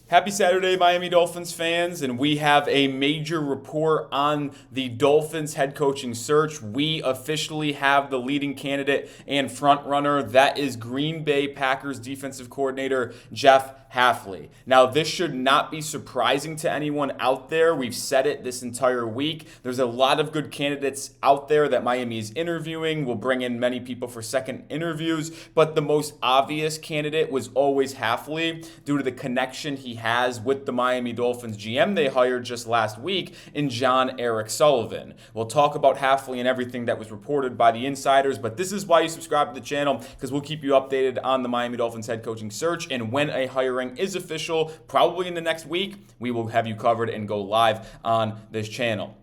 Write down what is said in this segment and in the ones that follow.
Happy Saturday, Miami Dolphins fans, and we have a major report on the Dolphins head coaching search. We officially have the leading candidate and frontrunner. That is Green Bay Packers defensive coordinator Jeff Hafley. Now, this should not be surprising to anyone out there. We've said it this entire week. There's a lot of good candidates out there that Miami is interviewing. We'll bring in many people for second interviews, but the most obvious candidate was always Hafley due to the connection he has with the Miami Dolphins GM they hired just last week in jon-eric Sullivan. We'll talk about Hafley and everything that was reported by the insiders, but this is why you subscribe to the channel, because we'll keep you updated on the Miami Dolphins head coaching search, and when a hiring is official, probably in the next week, we will have you covered and go live on this channel.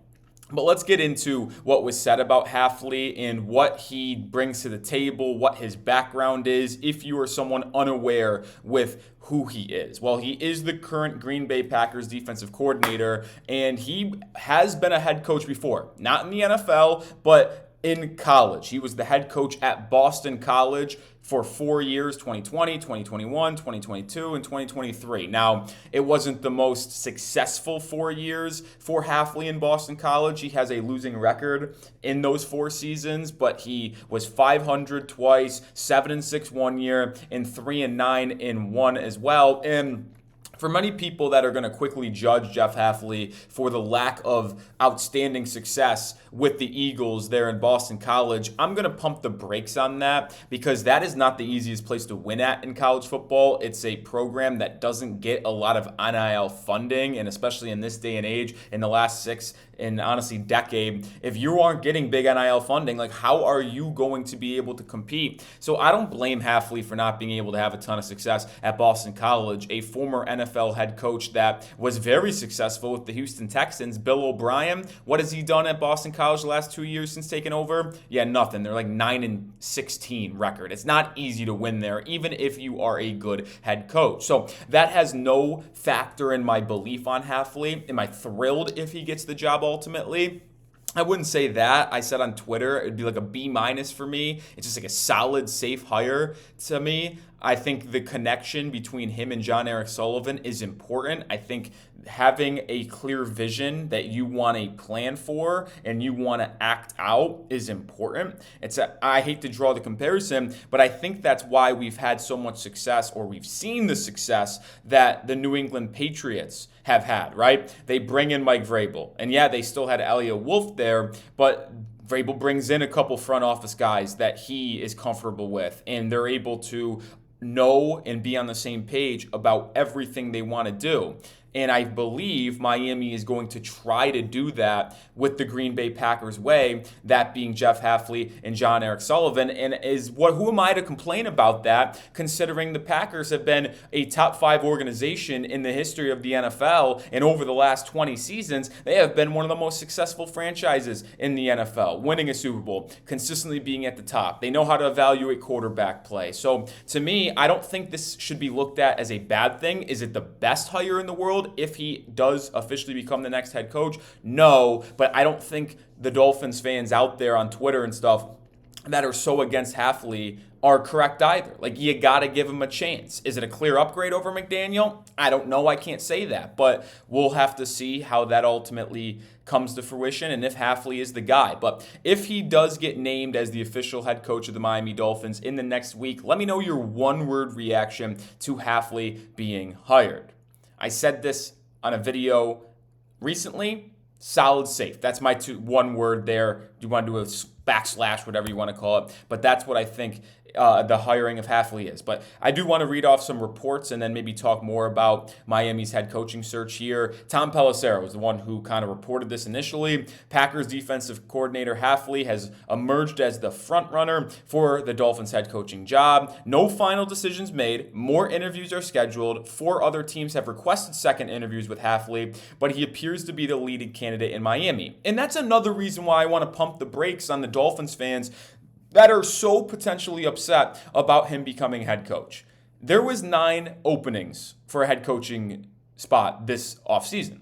But let's get into what was said about Hafley and what he brings to the table, what his background is, if you are someone unaware with who he is. Well, he is the current Green Bay Packers defensive coordinator, and he has been a head coach before. Not in the NFL, but in college. He was the head coach at Boston College for 4 years, 2020, 2021, 2022, and 2023. Now, it wasn't the most successful 4 years for Hafley in Boston College. He has a losing record in those 4 seasons, but he was 500 twice, 7-6 one year, and 3-9 in one as well. And for many people that are going to quickly judge Jeff Hafley for the lack of outstanding success with the Eagles there in Boston College, I'm going to pump the brakes on that, because that is not the easiest place to win at in college football. It's a program that doesn't get a lot of NIL funding, and especially in this day and age, in the last 6 and honestly decade, if you aren't getting big NIL funding, like, how are you going to be able to compete? So I don't blame Hafley for not being able to have a ton of success at Boston College. A former NFL head coach that was very successful with the Houston Texans, Bill O'Brien, what has he done at Boston College the last 2 years since taking over? Yeah, nothing. They're like 9-16 record. It's not easy to win there, even if you are a good head coach. So that has no factor in my belief on Hafley. Am I thrilled if he gets the job ultimately? I wouldn't say that. I said on Twitter it would be like a B- for me. It's just like a solid, safe hire to me. I think the connection between him and jon-eric Sullivan is important. I think having a clear vision that you want a plan for and you want to act out is important. I hate to draw the comparison, but I think that's why we've had so much success, or we've seen the success that the New England Patriots have had, right? They bring in Mike Vrabel, and yeah, they still had Elliott Wolf there, but Vrabel brings in a couple front office guys that he is comfortable with, and they're able to know and be on the same page about everything they want to do. And I believe Miami is going to try to do that with the Green Bay Packers way, that being Jeff Hafley and jon-eric Sullivan. And who am I to complain about that, considering the Packers have been a top 5 organization in the history of the NFL, and over the last 20 seasons, they have been one of the most successful franchises in the NFL, winning a Super Bowl, consistently being at the top. They know how to evaluate quarterback play. So to me, I don't think this should be looked at as a bad thing. Is it the best hire in the world if he does officially become the next head coach? No, but I don't think the Dolphins fans out there on Twitter and stuff that are so against Hafley are correct either. Like, you got to give him a chance. Is it a clear upgrade over McDaniel? I don't know. I can't say that, but we'll have to see how that ultimately comes to fruition and if Hafley is the guy. But if he does get named as the official head coach of the Miami Dolphins in the next week, let me know your one-word reaction to Hafley being hired. I said this on a video recently. Solid, safe. That's my one word there. You want to do a backslash, whatever you want to call it. But that's what I think the hiring of Hafley is. But I do want to read off some reports and then maybe talk more about Miami's head coaching search here. Tom Pelissero was the one who kind of reported this initially. Packers defensive coordinator Hafley has emerged as the front runner for the Dolphins head coaching job. No final decisions made. More interviews are scheduled. 4 other teams have requested second interviews with Hafley, but he appears to be the leading candidate in Miami. And that's another reason why I want to pump the brakes on the Dolphins fans that are so potentially upset about him becoming head coach. There was 9 openings for a head coaching spot this offseason.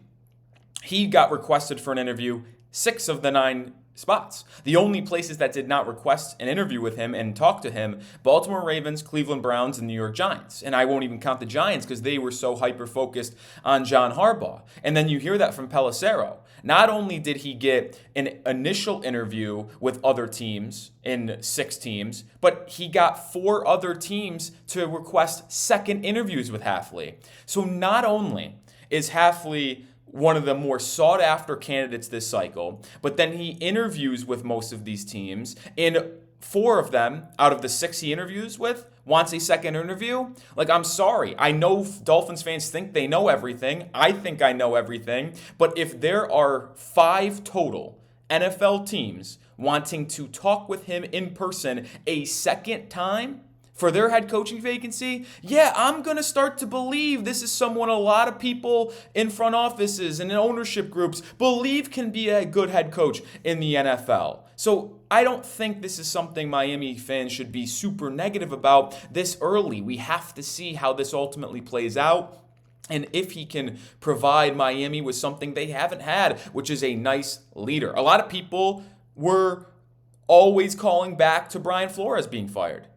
He got requested for an interview 6 of the 9 spots. The only places that did not request an interview with him and talk to him, Baltimore Ravens, Cleveland Browns, and New York Giants. And I won't even count the Giants because they were so hyper-focused on John Harbaugh. And then you hear that from Pelissero. Not only did he get an initial interview with other teams in 6 teams, but he got 4 other teams to request second interviews with Hafley. So not only is Hafley one of the more sought-after candidates this cycle, but then he interviews with most of these teams, and 4 of them out of the 6 he interviews with wants a second interview. Like, I'm sorry. I know Dolphins fans think they know everything. I think I know everything. But if there are 5 total NFL teams wanting to talk with him in person a second time for their head coaching vacancy, yeah, I'm going to start to believe this is someone a lot of people in front offices and in ownership groups believe can be a good head coach in the NFL. So I don't think this is something Miami fans should be super negative about this early. We have to see how this ultimately plays out, and if he can provide Miami with something they haven't had, which is a nice leader. A lot of people were always calling back to Brian Flores being fired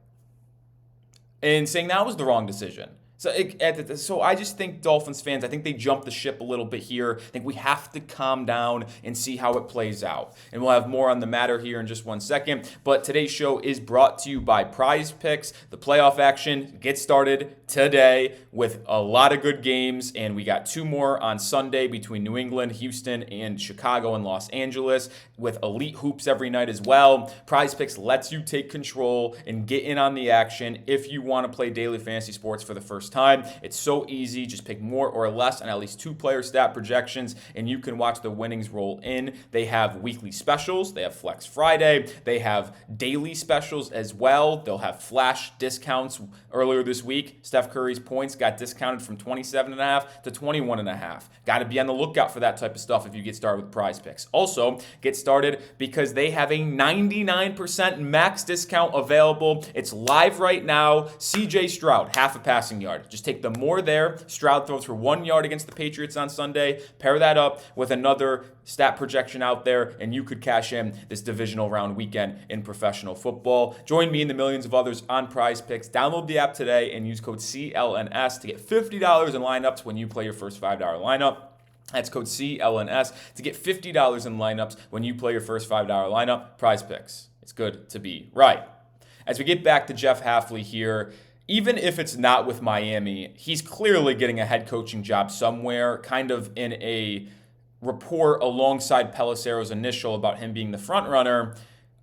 and saying that was the wrong decision. So I just think Dolphins fans, I think they jumped the ship a little bit here. I think we have to calm down and see how it plays out. And we'll have more on the matter here in just one second. But today's show is brought to you by Prize Picks. The playoff action gets started today with a lot of good games. And we got 2 more on Sunday between New England, Houston, and Chicago and Los Angeles with elite hoops every night as well. Prize Picks lets you take control and get in on the action if you want to play daily fantasy sports for the first time. It's so easy. Just pick more or less on at least 2 player stat projections, and you can watch the winnings roll in. They have weekly specials. They have Flex Friday. They have daily specials as well. They'll have flash discounts. Earlier this week, Steph Curry's points got discounted from 27.5 to 21.5. Got to be on the lookout for that type of stuff if you get started with Prize Picks. Also, get started because they have a 99% max discount available. It's live right now. CJ Stroud, half a passing yard. Just take the more there. Stroud throws for 1 yard against the Patriots on Sunday. Pair that up with another stat projection out there, and you could cash in this divisional round weekend in professional football. Join me and the millions of others on Prize Picks. Download the app today and use code CLNS to get $50 in lineups when you play your first $5 lineup. That's code CLNS to get $50 in lineups when you play your first $5 lineup. Prize Picks. It's good to be right. As we get back to Jeff Hafley here, even if it's not with Miami, he's clearly getting a head coaching job somewhere, kind of in a report alongside Pelissero's initial about him being the front runner.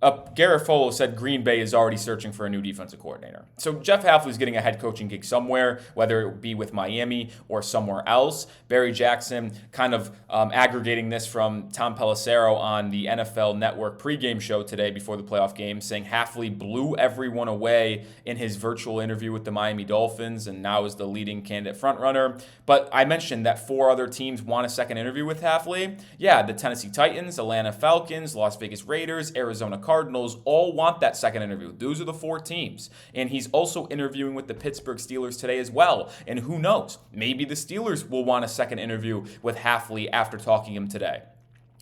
Garofalo said Green Bay is already searching for a new defensive coordinator. So Jeff Hafley's getting a head coaching gig somewhere, whether it be with Miami or somewhere else. Barry Jackson kind of aggregating this from Tom Pelissero on the NFL Network pregame show today before the playoff game, saying Hafley blew everyone away in his virtual interview with the Miami Dolphins and now is the leading candidate frontrunner. But I mentioned that 4 other teams want a second interview with Hafley. Yeah, the Tennessee Titans, Atlanta Falcons, Las Vegas Raiders, Arizona Cardinals all want that second interview. Those are the 4 teams. And he's also interviewing with the Pittsburgh Steelers today as well. And who knows? Maybe the Steelers will want a second interview with Hafley after talking to him today.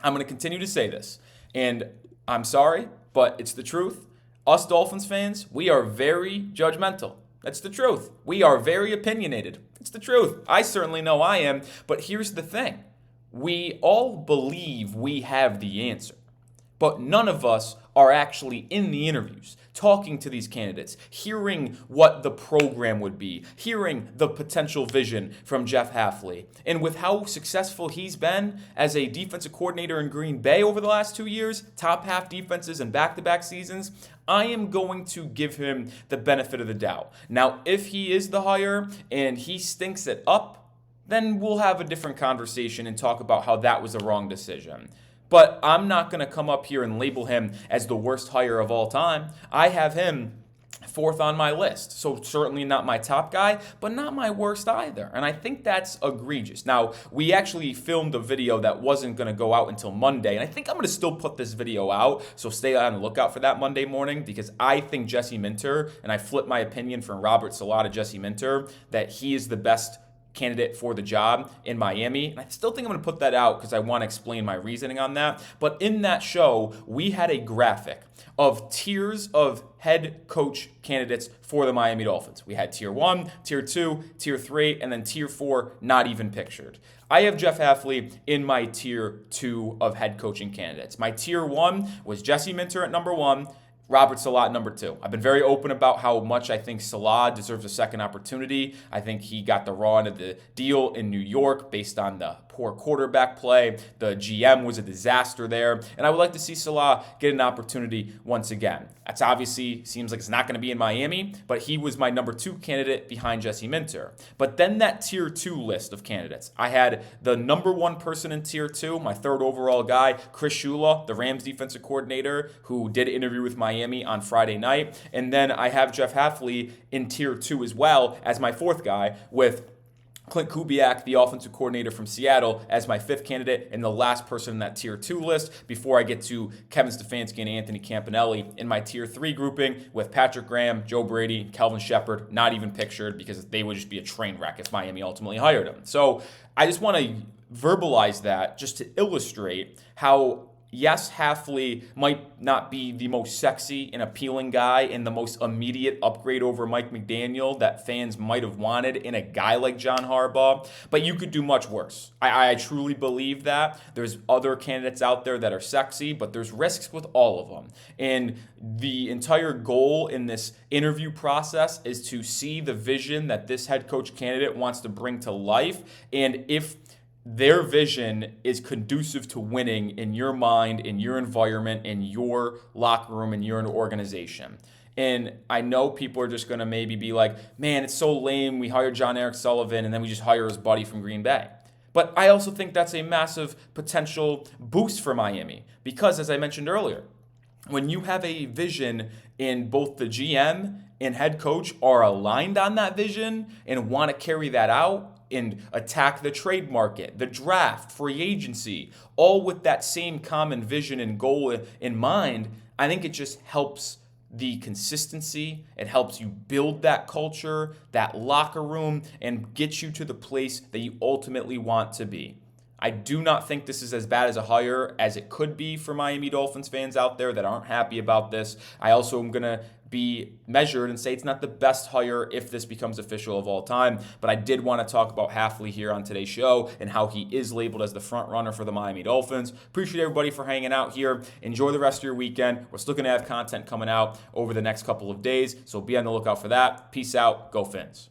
I'm going to continue to say this. And I'm sorry, but it's the truth. Us Dolphins fans, we are very judgmental. That's the truth. We are very opinionated. It's the truth. I certainly know I am. But here's the thing. We all believe we have the answer. But none of us are actually in the interviews, talking to these candidates, hearing what the program would be, hearing the potential vision from Jeff Hafley. And with how successful he's been as a defensive coordinator in Green Bay over the last 2 years, top half defenses and back-to-back seasons, I am going to give him the benefit of the doubt. Now, if he is the hire and he stinks it up, then we'll have a different conversation and talk about how that was a wrong decision. But I'm not going to come up here and label him as the worst hire of all time. I have him 4th on my list. So certainly not my top guy, but not my worst either. And I think that's egregious. Now, we actually filmed a video that wasn't going to go out until Monday. And I think I'm going to still put this video out. So stay on the lookout for that Monday morning because I think Jesse Minter, and I flipped my opinion from Robert Salah to Jesse Minter, that he is the best candidate for the job in Miami. And I still think I'm going to put that out because I want to explain my reasoning on that. But in that show, we had a graphic of tiers of head coach candidates for the Miami Dolphins. We had tier 1, tier 2, tier 3, and then tier 4 not even pictured. I have Jeff Hafley in my tier 2 of head coaching candidates. My tier 1 was Jesse Minter at number 1, Robert Saleh at number 2. I've been very open about how much I think Saleh deserves a second opportunity. I think he got the raw end of the deal in New York based on the poor quarterback play. The GM was a disaster there. And I would like to see Saleh get an opportunity once again. That's obviously seems like it's not going to be in Miami, but he was my number 2 candidate behind Jesse Minter. But then that tier 2 list of candidates, I had the number 1 person in tier 2, my 3rd overall guy, Chris Shula, the Rams defensive coordinator, who did an interview with Miami on Friday night. And then I have Jeff Hafley in tier 2 as well as my 4th guy, with Clint Kubiak, the offensive coordinator from Seattle, as my 5th candidate and the last person in that tier 2 list before I get to Kevin Stefanski and Anthony Campanelli in my tier 3 grouping with Patrick Graham, Joe Brady, Kelvin Shepard, not even pictured because they would just be a train wreck if Miami ultimately hired him. So I just want to verbalize that just to illustrate how, yes, Hafley might not be the most sexy and appealing guy and the most immediate upgrade over Mike McDaniel that fans might have wanted in a guy like John Harbaugh, but you could do much worse. I truly believe that. There's other candidates out there that are sexy, but there's risks with all of them. And the entire goal in this interview process is to see the vision that this head coach candidate wants to bring to life, and if their vision is conducive to winning in your mind, in your environment, in your locker room, in your organization. And I know people are just going to maybe be like, man, it's so lame. We hired jon-eric Sullivan and then we just hire his buddy from Green Bay. But I also think that's a massive potential boost for Miami because, as I mentioned earlier, when you have a vision and both the GM and head coach are aligned on that vision and want to carry that out, and attack the trade market, the draft, free agency, all with that same common vision and goal in mind, I think it just helps the consistency. It helps you build that culture, that locker room, and get you to the place that you ultimately want to be. I do not think this is as bad as a hire as it could be for Miami Dolphins fans out there that aren't happy about this. I also am going to be measured and say it's not the best hire if this becomes official of all time. But I did want to talk about Hafley here on today's show and how he is labeled as the front runner for the Miami Dolphins. Appreciate everybody for hanging out here. Enjoy the rest of your weekend. We're still going to have content coming out over the next couple of days, so be on the lookout for that. Peace out. Go Fins.